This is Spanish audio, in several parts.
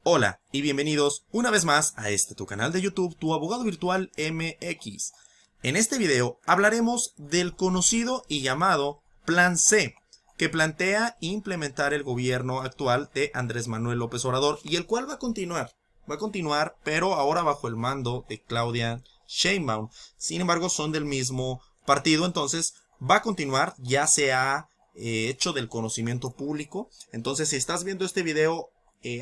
Hola y bienvenidos una vez más a tu canal de YouTube, Tu Abogado Virtual MX. En este video hablaremos del conocido y llamado Plan C, que plantea implementar el gobierno actual de Andrés Manuel López Obrador y el cual va a continuar, pero ahora bajo el mando de Claudia Sheinbaum. Sin embargo, son del mismo partido, entonces va a continuar, ya se ha hecho del conocimiento público. Entonces, si estás viendo este video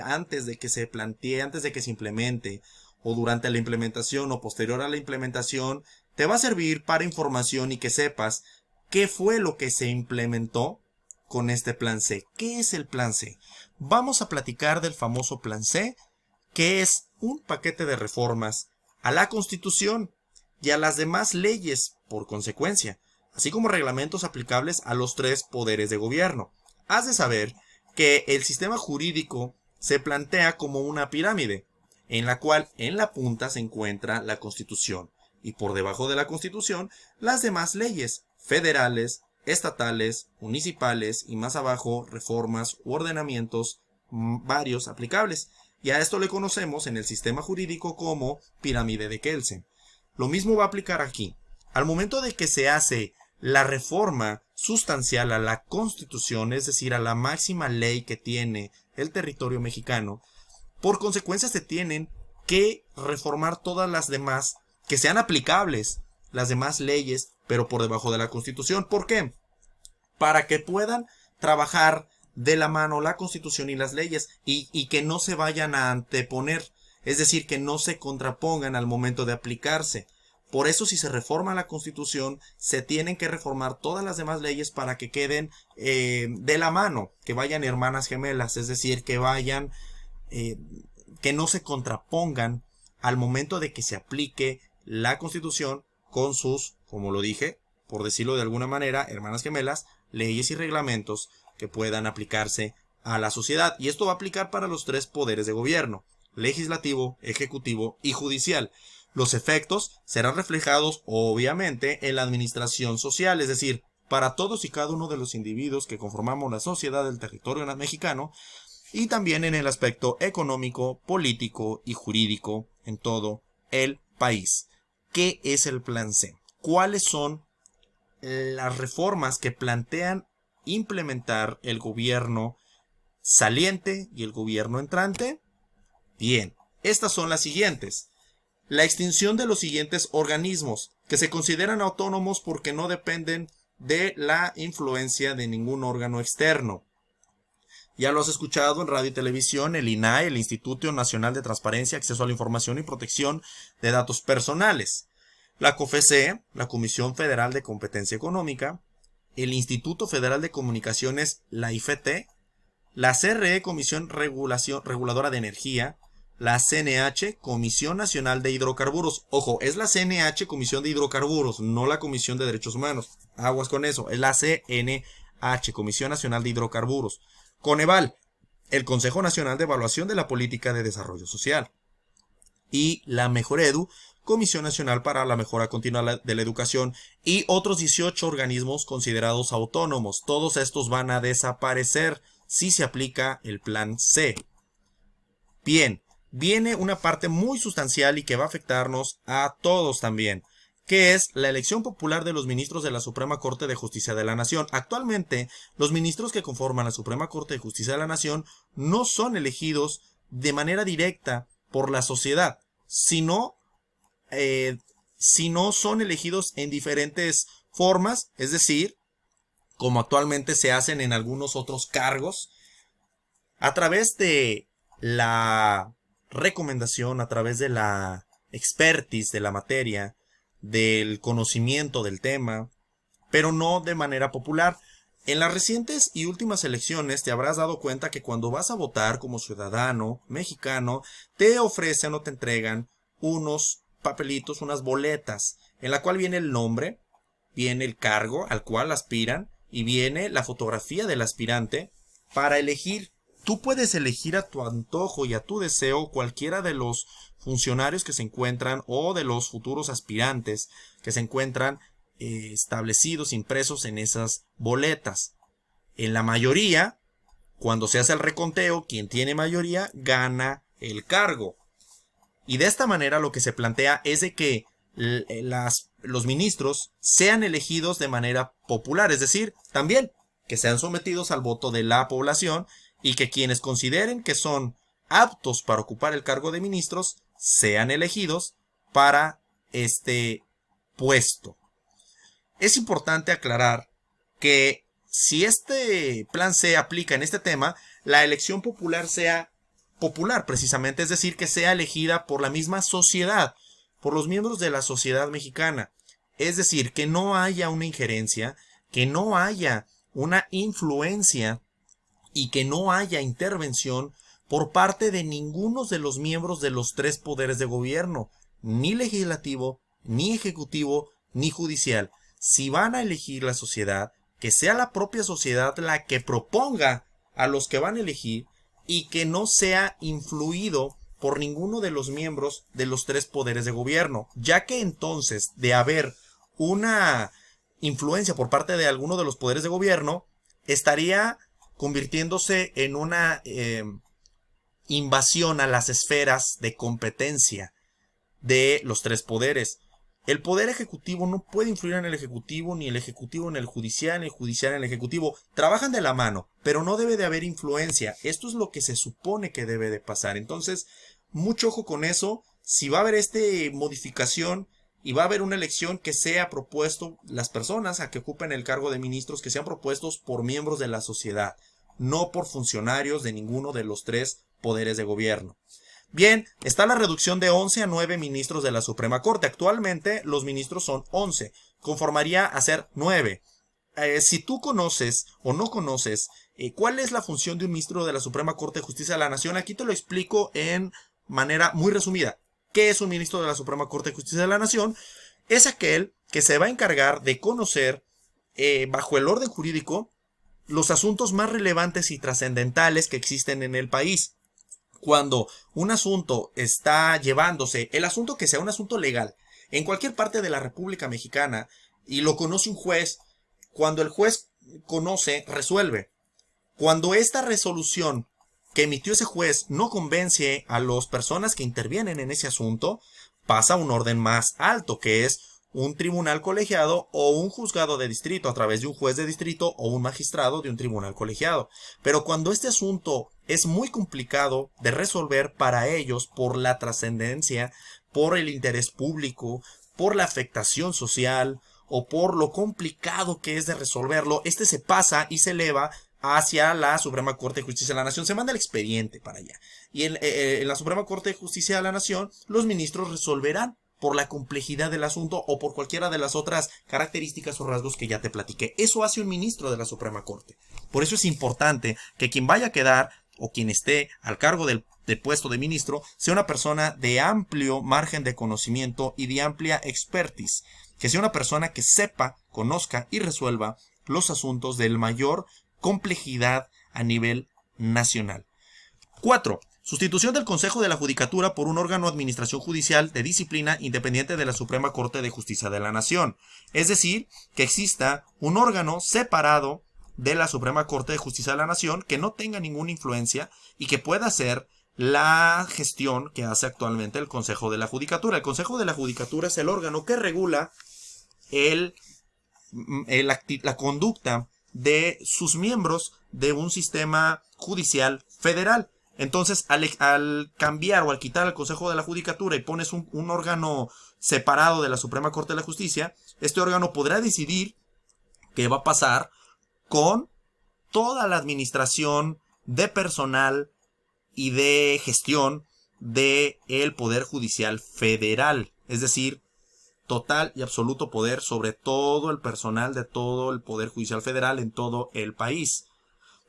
antes de que se plantee, antes de que se implemente, o durante la implementación o posterior a la implementación, te va a servir para información y que sepas qué fue lo que se implementó con este Plan C. ¿Qué es el Plan C? Vamos a platicar del famoso Plan C, que es un paquete de reformas a la Constitución y a las demás leyes por consecuencia, así como reglamentos aplicables a los tres poderes de gobierno. Has de saber que el sistema jurídico se plantea como una pirámide, en la cual en la punta se encuentra la Constitución, y por debajo de la Constitución las demás leyes federales, estatales, municipales y más abajo reformas u ordenamientos varios aplicables. Y a esto le conocemos en el sistema jurídico como pirámide de Kelsen. Lo mismo va a aplicar aquí. Al momento de que se hace la reforma sustancial a la Constitución, es decir, a la máxima ley que tiene el territorio mexicano, por consecuencia se tienen que reformar todas las demás que sean aplicables, las demás leyes, pero por debajo de la Constitución. ¿Por qué? Para que puedan trabajar de la mano la Constitución y las leyes y que no se vayan a anteponer, es decir, que no se contrapongan al momento de aplicarse. Por eso, si se reforma la Constitución, se tienen que reformar todas las demás leyes para que queden de la mano, que vayan hermanas gemelas, es decir, que vayan, que no se contrapongan al momento de que se aplique la Constitución con sus, como lo dije, por decirlo de alguna manera, hermanas gemelas, leyes y reglamentos que puedan aplicarse a la sociedad. Y esto va a aplicar para los tres poderes de gobierno: legislativo, ejecutivo y judicial. Los efectos serán reflejados obviamente en la administración social, es decir, para todos y cada uno de los individuos que conformamos la sociedad del territorio mexicano, y también en el aspecto económico, político y jurídico en todo el país. ¿Qué es el Plan C? ¿Cuáles son las reformas que plantean implementar el gobierno saliente y el gobierno entrante? Bien, estas son las siguientes. La extinción de los siguientes organismos, que se consideran autónomos porque no dependen de la influencia de ningún órgano externo. Ya lo has escuchado en radio y televisión: el INAI, el Instituto Nacional de Transparencia, Acceso a la Información y Protección de Datos Personales; la COFECE, la Comisión Federal de Competencia Económica; el Instituto Federal de Comunicaciones, la IFT; la CRE, Comisión Reguladora de Energía; la CNH, Comisión Nacional de Hidrocarburos. Ojo, es la CNH, Comisión de Hidrocarburos, no la Comisión de Derechos Humanos. Aguas con eso, es la CNH, Comisión Nacional de Hidrocarburos. Coneval, el Consejo Nacional de Evaluación de la Política de Desarrollo Social. Y la Mejoredu, Comisión Nacional para la Mejora Continua de la Educación, y otros 18 organismos considerados autónomos. Todos estos van a desaparecer si se aplica el Plan C. Bien, viene una parte muy sustancial y que va a afectarnos a todos también, que es la elección popular de los ministros de la Suprema Corte de Justicia de la Nación. Actualmente, los ministros que conforman la Suprema Corte de Justicia de la Nación no son elegidos de manera directa por la sociedad, sino son elegidos en diferentes formas, es decir, como actualmente se hacen en algunos otros cargos, a través de la recomendación, a través de la expertise de la materia, del conocimiento del tema, pero no de manera popular. En las recientes y últimas elecciones te habrás dado cuenta que cuando vas a votar como ciudadano mexicano, te ofrecen o te entregan unos papelitos, unas boletas, en la cual viene el nombre, viene el cargo al cual aspiran y viene la fotografía del aspirante para elegir. Tú puedes elegir a tu antojo y a tu deseo cualquiera de los funcionarios que se encuentran o de los futuros aspirantes que se encuentran establecidos, impresos en esas boletas. En la mayoría, cuando se hace el reconteo, quien tiene mayoría gana el cargo. Y de esta manera lo que se plantea es de que los ministros sean elegidos de manera popular, es decir, también que sean sometidos al voto de la población y que quienes consideren que son aptos para ocupar el cargo de ministros sean elegidos para este puesto. Es importante aclarar que si este plan se aplica en este tema, la elección popular sea popular precisamente, es decir, que sea elegida por la misma sociedad, por los miembros de la sociedad mexicana. Es decir, que no haya una injerencia, que no haya una influencia y que no haya intervención por parte de ninguno de los miembros de los tres poderes de gobierno, ni legislativo, ni ejecutivo, ni judicial. Si van a elegir la sociedad, que sea la propia sociedad la que proponga a los que van a elegir y que no sea influido por ninguno de los miembros de los tres poderes de gobierno, ya que entonces de haber una influencia por parte de alguno de los poderes de gobierno, estaría convirtiéndose en una invasión a las esferas de competencia de los tres poderes. El poder ejecutivo no puede influir en el ejecutivo, ni el ejecutivo en el judicial, ni el judicial en el ejecutivo. Trabajan de la mano, pero no debe de haber influencia. Esto es lo que se supone que debe de pasar. Entonces, mucho ojo con eso. Si va a haber esta modificación y va a haber una elección, que sea propuesto las personas a que ocupen el cargo de ministros, que sean propuestos por miembros de la sociedad, no por funcionarios de ninguno de los tres poderes de gobierno. Bien, está la reducción de 11 a 9 ministros de la Suprema Corte. Actualmente los ministros son 11, conformaría a ser 9. Si tú conoces o no conoces cuál es la función de un ministro de la Suprema Corte de Justicia de la Nación, aquí te lo explico en manera muy resumida. ¿Qué es un ministro de la Suprema Corte de Justicia de la Nación? Es aquel que se va a encargar de conocer, bajo el orden jurídico, los asuntos más relevantes y trascendentales que existen en el país. Cuando un asunto está llevándose, el asunto que sea un asunto legal, en cualquier parte de la República Mexicana, y lo conoce un juez, cuando el juez conoce, resuelve. Cuando esta resolución que emitió ese juez no convence a las personas que intervienen en ese asunto, pasa a un orden más alto, que es un tribunal colegiado o un juzgado de distrito a través de un juez de distrito o un magistrado de un tribunal colegiado. Pero cuando este asunto es muy complicado de resolver para ellos por la trascendencia, por el interés público, por la afectación social o por lo complicado que es de resolverlo, este se pasa y se eleva hacia la Suprema Corte de Justicia de la Nación. Se manda el expediente para allá. Y en la Suprema Corte de Justicia de la Nación, los ministros resolverán por la complejidad del asunto o por cualquiera de las otras características o rasgos que ya te platiqué. Eso hace un ministro de la Suprema Corte. Por eso es importante que quien vaya a quedar o quien esté al cargo del puesto de ministro sea una persona de amplio margen de conocimiento y de amplia expertise. Que sea una persona que sepa, conozca y resuelva los asuntos de mayor complejidad a nivel nacional. 4. Sustitución del Consejo de la Judicatura por un órgano de administración judicial de disciplina independiente de la Suprema Corte de Justicia de la Nación. Es decir, que exista un órgano separado de la Suprema Corte de Justicia de la Nación que no tenga ninguna influencia y que pueda hacer la gestión que hace actualmente el Consejo de la Judicatura. El Consejo de la Judicatura es el órgano que regula la conducta de sus miembros de un sistema judicial federal. Entonces, al cambiar o al quitar el Consejo de la Judicatura y pones un órgano separado de la Suprema Corte de la Justicia, este órgano podrá decidir qué va a pasar con toda la administración de personal y de gestión del Poder Judicial Federal. Es decir, total y absoluto poder sobre todo el personal de todo el Poder Judicial Federal en todo el país.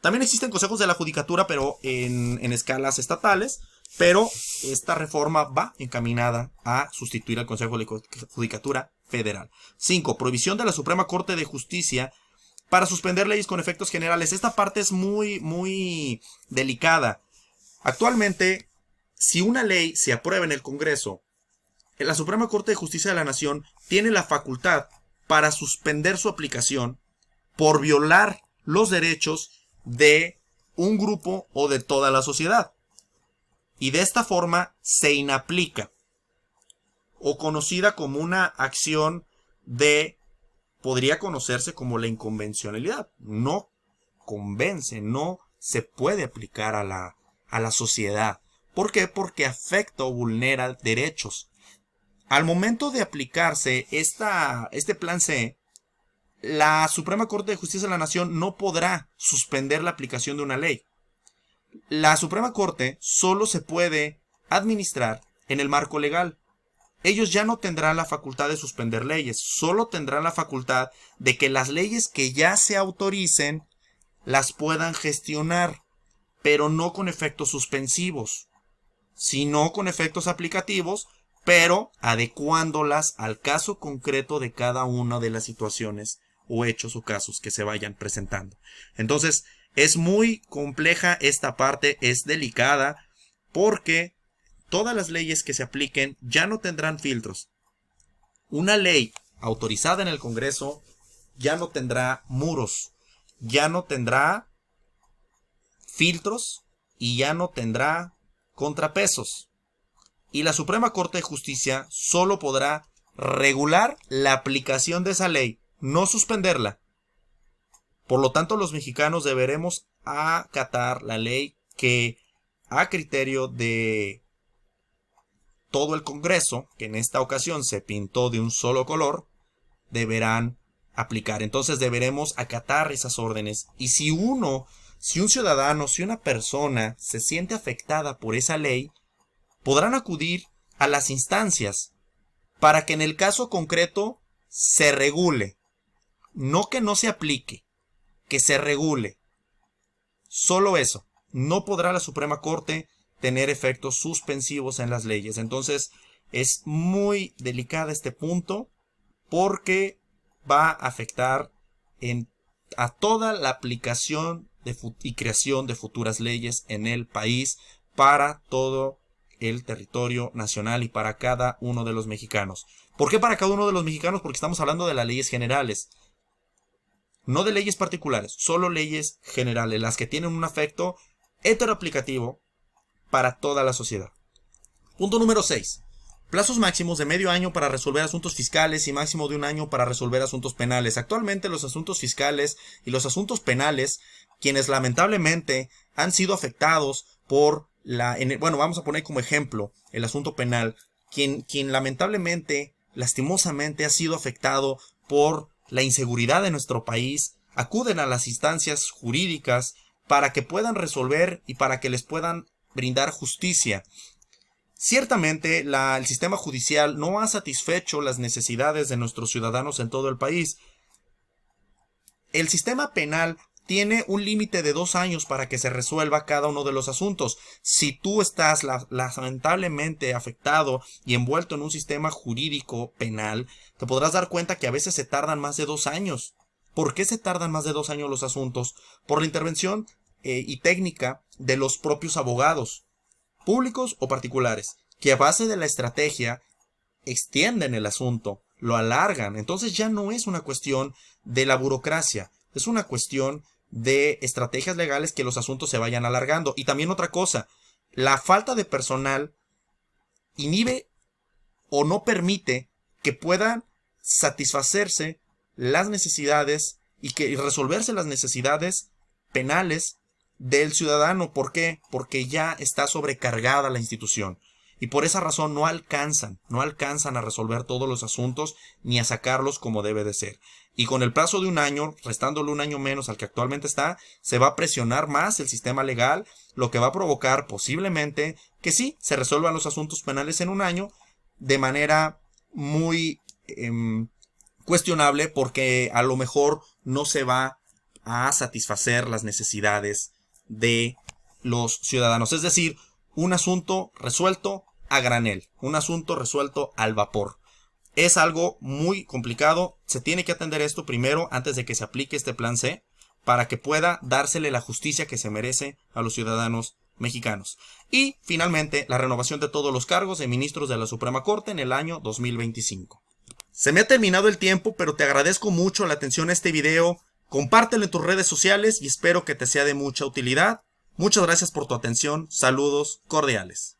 También existen consejos de la judicatura, pero en escalas estatales, pero esta reforma va encaminada a sustituir al Consejo de la Judicatura Federal. 5. Prohibición de la Suprema Corte de Justicia para suspender leyes con efectos generales. Esta parte es muy delicada. Actualmente, si una ley se aprueba en el Congreso, la Suprema Corte de Justicia de la Nación tiene la facultad para suspender su aplicación por violar los derechos de un grupo o de toda la sociedad. y de esta forma se inaplica, o conocida como una acción podría conocerse como la inconvencionalidad. No convence, no se puede aplicar a la sociedad. ¿Por qué? Porque afecta o vulnera derechos. Al momento de aplicarse este plan C, la Suprema Corte de Justicia de la Nación no podrá suspender la aplicación de una ley. La Suprema Corte solo se puede administrar en el marco legal. Ellos ya no tendrán la facultad de suspender leyes, solo tendrán la facultad de que las leyes que ya se autoricen las puedan gestionar, pero no con efectos suspensivos, sino con efectos aplicativos, pero adecuándolas al caso concreto de cada una de las situaciones o hechos o casos que se vayan presentando. Entonces, es muy compleja esta parte, es delicada, porque todas las leyes que se apliquen ya no tendrán filtros. Una ley autorizada en el Congreso ya no tendrá muros, ya no tendrá filtros y ya no tendrá contrapesos. Y la Suprema Corte de Justicia solo podrá regular la aplicación de esa ley, no suspenderla. Por lo tanto, los mexicanos deberemos acatar la ley que, a criterio de todo el Congreso, que en esta ocasión se pintó de un solo color, deberán aplicar. Entonces deberemos acatar esas órdenes. Y si un ciudadano, si una persona se siente afectada por esa ley, podrán acudir a las instancias para que en el caso concreto se regule. No que no se aplique, que se regule. Solo eso. No podrá la Suprema Corte tener efectos suspensivos en las leyes. Entonces es muy delicado este punto, porque va a afectar a toda la aplicación y creación de futuras leyes en el país, para todo el territorio nacional y para cada uno de los mexicanos. ¿Por qué para cada uno de los mexicanos? Porque estamos hablando de las leyes generales, no de leyes particulares, solo leyes generales, las que tienen un efecto heteroaplicativo para toda la sociedad. Punto número 6. Plazos máximos de medio año para resolver asuntos fiscales y máximo de un año para resolver asuntos penales. Actualmente los asuntos fiscales y los asuntos penales, quienes lamentablemente han sido afectados por vamos a poner como ejemplo el asunto penal, quien lamentablemente, lastimosamente ha sido afectado por la inseguridad de nuestro país, acuden a las instancias jurídicas para que puedan resolver y para que les puedan brindar justicia. Ciertamente, el sistema judicial no ha satisfecho las necesidades de nuestros ciudadanos en todo el país. El sistema penal tiene un límite de 2 años para que se resuelva cada uno de los asuntos. Si tú estás lamentablemente afectado y envuelto en un sistema jurídico penal, te podrás dar cuenta que a veces se tardan más de 2 años. ¿Por qué se tardan más de 2 años los asuntos? Por la intervención y técnica de los propios abogados, públicos o particulares, que a base de la estrategia extienden el asunto, lo alargan. Entonces ya no es una cuestión de la burocracia, es una cuestión de estrategias legales que los asuntos se vayan alargando. Y también otra cosa, la falta de personal inhibe o no permite que puedan satisfacerse las necesidades y resolverse las necesidades penales del ciudadano. ¿Por qué? Porque ya está sobrecargada la institución. Y por esa razón no alcanzan a resolver todos los asuntos ni a sacarlos como debe de ser. Y con el plazo de un año, restándole un año menos al que actualmente está, se va a presionar más el sistema legal, lo que va a provocar posiblemente que sí, se resuelvan los asuntos penales en un año de manera muy cuestionable, porque a lo mejor no se va a satisfacer las necesidades de los ciudadanos. Es decir, un asunto resuelto a granel, un asunto resuelto al vapor. Es algo muy complicado. Se tiene que atender esto primero antes de que se aplique este plan C, para que pueda dársele la justicia que se merece a los ciudadanos mexicanos. Y finalmente, la renovación de todos los cargos de ministros de la Suprema Corte en el año 2025. Se me ha terminado el tiempo, pero te agradezco mucho la atención a este video. Compártelo en tus redes sociales y espero que te sea de mucha utilidad. Muchas gracias por tu atención, saludos cordiales.